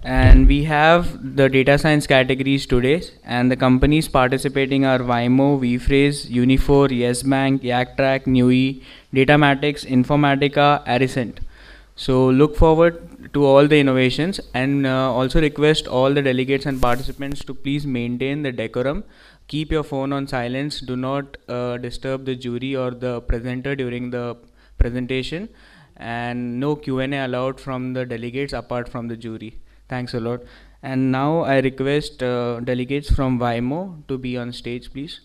And we have the data science categories today, and the companies participating are Vymo, vPhrase, Unifor, YesBank, YakTrack, Nui, Datamatics, Informatica, Aricent. So look forward to all the innovations, and also request all the delegates and participants to please maintain the decorum. Keep your phone on silence. Do not disturb the jury or the presenter during the presentation, and no Q&A allowed from the delegates apart from the jury. Thanks a lot. And now I request delegates from Vymo to be on stage, please.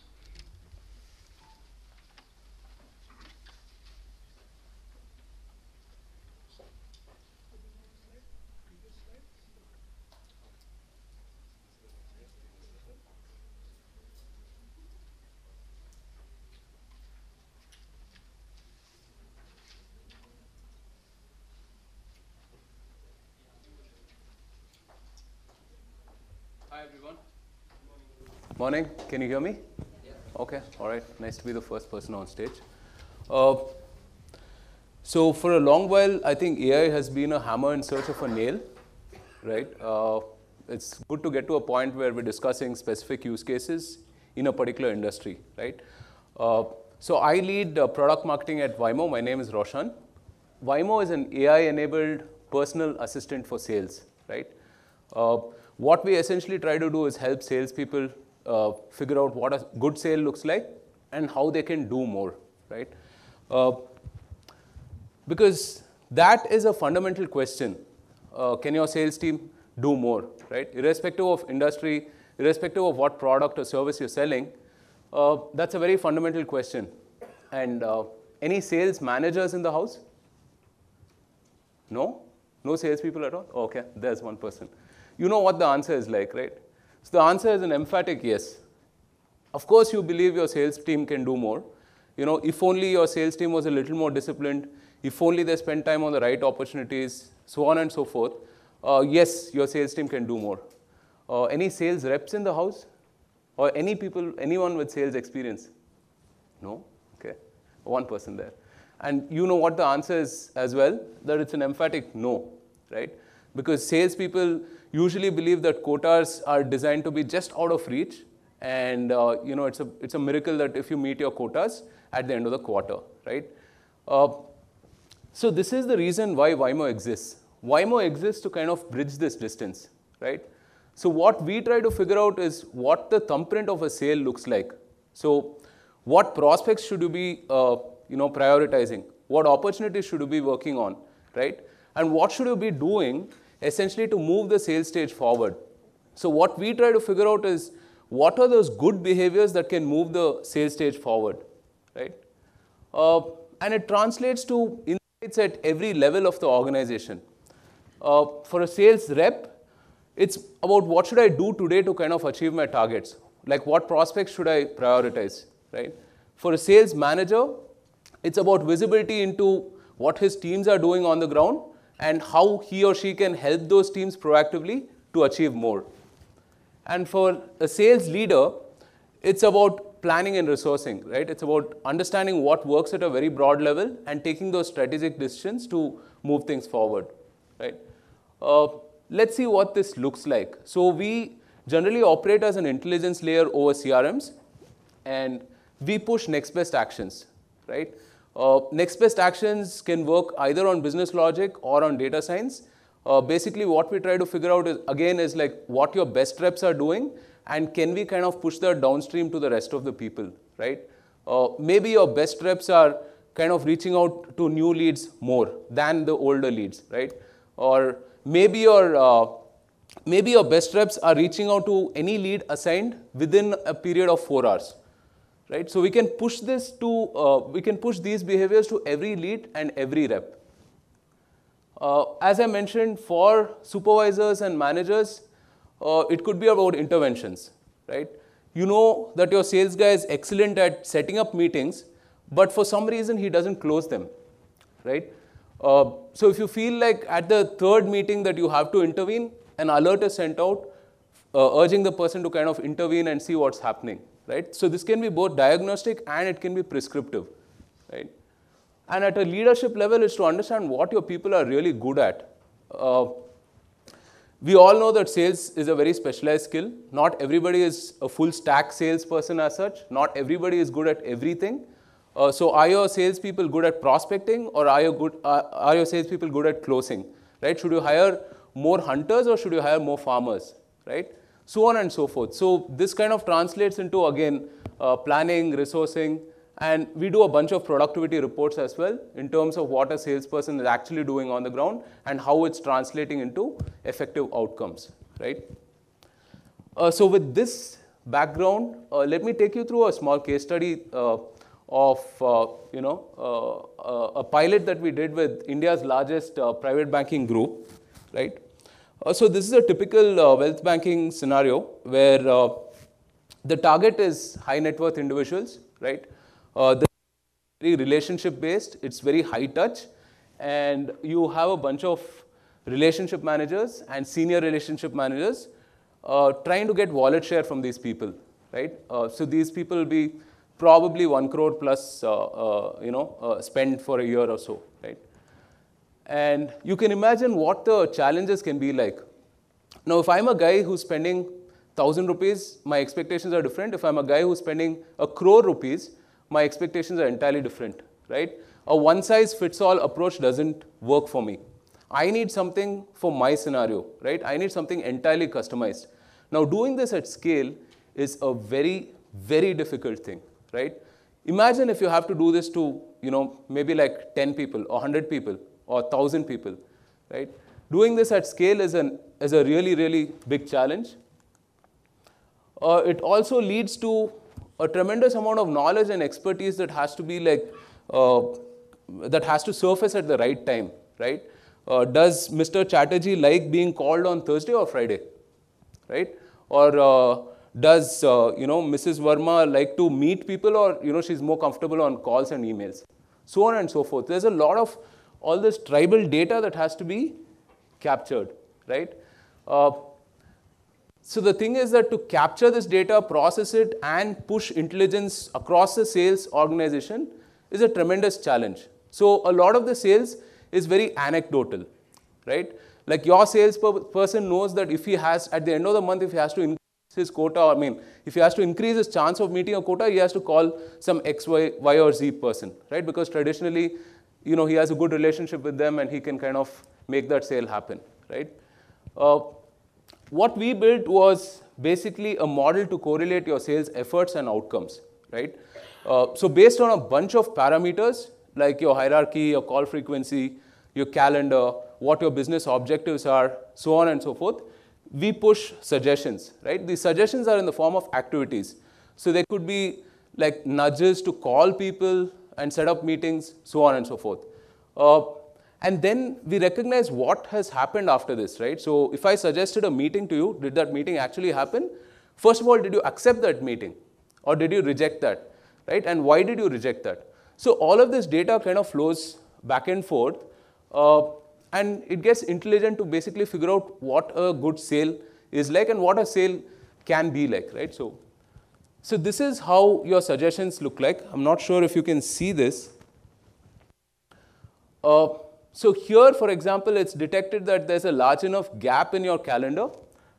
Hi everyone. Morning. Can you hear me? Yeah. Okay. All right. Nice to be the first person on stage. So for a long while, I think AI has been a hammer in search of a nail, right? It's good to get to a point where we're discussing specific use cases in a particular industry, right? So I lead product marketing at Vymo. My name is Roshan. Vymo is an AI-enabled personal assistant for sales, right? What we essentially try to do is help salespeople figure out what a good sale looks like and how they can do more, right? Because that is a fundamental question. Can your sales team do more, right? Irrespective of industry, irrespective of what product or service you're selling, that's a very fundamental question. And any sales managers in the house? No? No salespeople at all? Okay, there's one person. You know what the answer is like, right? So the answer is an emphatic yes. Of course, you believe your sales team can do more. You know, if only your sales team was a little more disciplined, if only they spend time on the right opportunities, so on and so forth. Yes, your sales team can do more. Any sales reps in the house? Or anyone with sales experience? No? Okay. One person there. And you know what the answer is as well, that it's an emphatic no, right? Because salespeople usually believe that quotas are designed to be just out of reach, and you know, it's a miracle that if you meet your quotas at the end of the quarter, right? So this is the reason why Vymo exists. Vymo exists to kind of bridge this distance, right? So what we try to figure out is what the thumbprint of a sale looks like. So what prospects should you be prioritizing? What opportunities should you be working on, right? And what should you be doing essentially to move the sales stage forward? So what we try to figure out is what are those good behaviors that can move the sales stage forward, right? And it translates to insights at every level of the organization. For a sales rep, it's about what should I do today to kind of achieve my targets? Like what prospects should I prioritize, right? For a sales manager, it's about visibility into what his teams are doing on the ground and how he or she can help those teams proactively to achieve more. And for a sales leader, it's about planning and resourcing, right? It's about understanding what works at a very broad level and taking those strategic decisions to move things forward, right? Let's see what this looks like. So we generally operate as an intelligence layer over CRMs, and we push next best actions, right? Next best actions can work either on business logic or on data science. Basically, what we try to figure out is like what your best reps are doing, and can we kind of push that downstream to the rest of the people, right? Maybe your best reps are kind of reaching out to new leads more than the older leads, right? Or maybe your best reps are reaching out to any lead assigned within a period of 4 hours. Right? So we can push these behaviors to every lead and every rep. As I mentioned, for supervisors and managers, it could be about interventions, right? You know that your sales guy is excellent at setting up meetings, but for some reason he doesn't close them, right? So if you feel like at the third meeting that you have to intervene, an alert is sent out urging the person to kind of intervene and see what's happening. Right? So this can be both diagnostic and it can be prescriptive, right? And at a leadership level is to understand what your people are really good at. We all know that sales is a very specialized skill. Not everybody is a full stack salesperson as such. Not everybody is good at everything. So are your salespeople good at prospecting, or are your salespeople good at closing? Right? Should you hire more hunters or should you hire more farmers? Right? So on and so forth. So this kind of translates into, again, planning, resourcing, and we do a bunch of productivity reports as well in terms of what a salesperson is actually doing on the ground and how it's translating into effective outcomes, right? So with this background, let me take you through a small case study of a pilot that we did with India's largest private banking group, right? So this is a typical wealth banking scenario where the target is high net worth individuals, right? The very relationship based, it's very high touch, and you have a bunch of relationship managers and senior relationship managers trying to get wallet share from these people, right? So these people will be probably 1 crore plus spend for a year or so, right? And you can imagine what the challenges can be like. Now, if I'm a guy who's spending 1,000 rupees, my expectations are different. If I'm a guy who's spending 1 crore rupees, my expectations are entirely different, right? A one-size-fits-all approach doesn't work for me. I need something for my scenario, right? I need something entirely customized. Now, doing this at scale is a very, very difficult thing, right? Imagine if you have to do this to, maybe like 10 people or 100 people or 1,000 people, right? Doing this at scale is a really, really big challenge. It also leads to a tremendous amount of knowledge and expertise that has to be that has to surface at the right time, right? Does Mr. Chatterjee like being called on Thursday or Friday, right? Or does Mrs. Verma like to meet people, or she's more comfortable on calls and emails, so on and so forth. There's a lot of all this tribal data that has to be captured, right? So the thing is that to capture this data, process it, and push intelligence across the sales organization is a tremendous challenge. So a lot of the sales is very anecdotal, right? Like your salesperson knows that if he has, at the end of the month, if he has to increase his quota, if he has to increase his chance of meeting a quota, he has to call some X, Y, or Z person, right? Because traditionally, he has a good relationship with them and he can kind of make that sale happen, right? What we built was basically a model to correlate your sales efforts and outcomes, right? So based on a bunch of parameters like your hierarchy, your call frequency, your calendar, what your business objectives are, so on and so forth, we push suggestions, right? These suggestions are in the form of activities. So they could be like nudges to call people and set up meetings, so on and so forth. And then we recognize what has happened after this, right? So if I suggested a meeting to you, did that meeting actually happen? First of all, did you accept that meeting? Or did you reject that, right? And why did you reject that? So all of this data kind of flows back and forth, and it gets intelligent to basically figure out what a good sale is like and what a sale can be like, right? So this is how your suggestions look like. I'm not sure if you can see this. So here, for example, it's detected that there's a large enough gap in your calendar,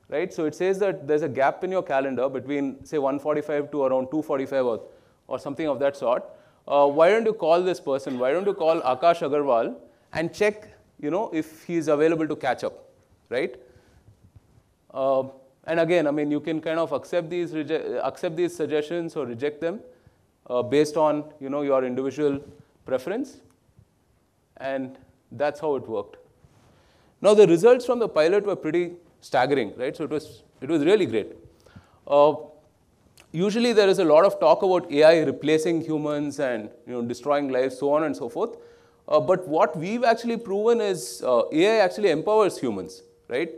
right? So it says that there's a gap in your calendar between, say, 1:45 to around 2:45 or something of that sort. Why don't you call this person? Why don't you call Akash Agarwal and check, if he's available to catch up, right? And again, you can kind of accept these suggestions or reject them based on, your individual preference. And that's how it worked. Now, the results from the pilot were pretty staggering, right? So it was really great. Usually, there is a lot of talk about AI replacing humans and destroying lives, so on and so forth. But what we've actually proven is AI actually empowers humans, right?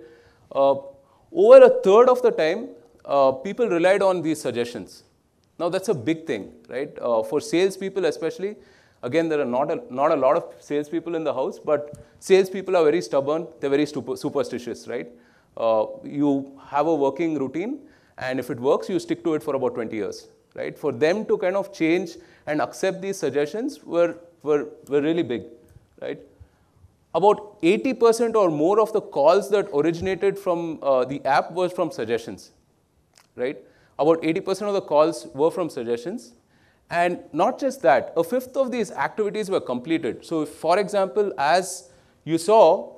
Over a third of the time, people relied on these suggestions. Now, that's a big thing, right? For salespeople especially. Again, there are not a lot of salespeople in the house, but salespeople are very stubborn. They're very superstitious, right? You have a working routine, and if it works, you stick to it for about 20 years, right? For them to kind of change and accept these suggestions were really big, right? about 80% or more of the calls that originated from the app was from suggestions, right? About 80% of the calls were from suggestions. And not just that, a fifth of these activities were completed. So if, for example, as you saw,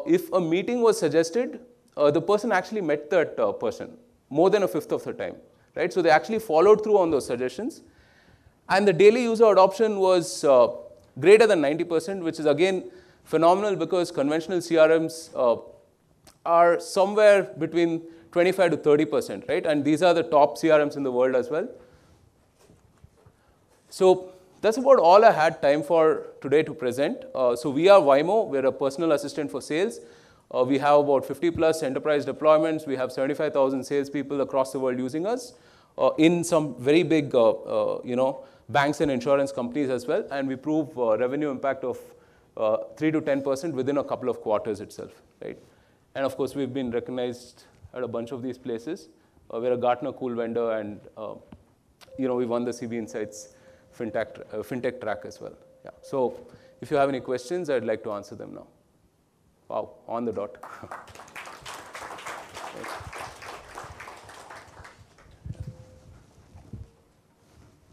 if a meeting was suggested, the person actually met that person more than a fifth of the time, right? So they actually followed through on those suggestions. And the daily user adoption was greater than 90%, which is again phenomenal because conventional CRMs are somewhere between 25 to 30%, right? And these are the top CRMs in the world as well. So that's about all I had time for today to present. So we are Vymo. We're a personal assistant for sales. We have about 50 plus enterprise deployments. We have 75,000 salespeople across the world using us in some very big, banks and insurance companies as well. And we prove revenue impact of 3 to 10% within a couple of quarters itself, right? And of course, we've been recognized at a bunch of these places. We're a Gartner Cool vendor, and we won the CB Insights fintech track as well. Yeah. So if you have any questions, I'd like to answer them now. Wow, on the dot.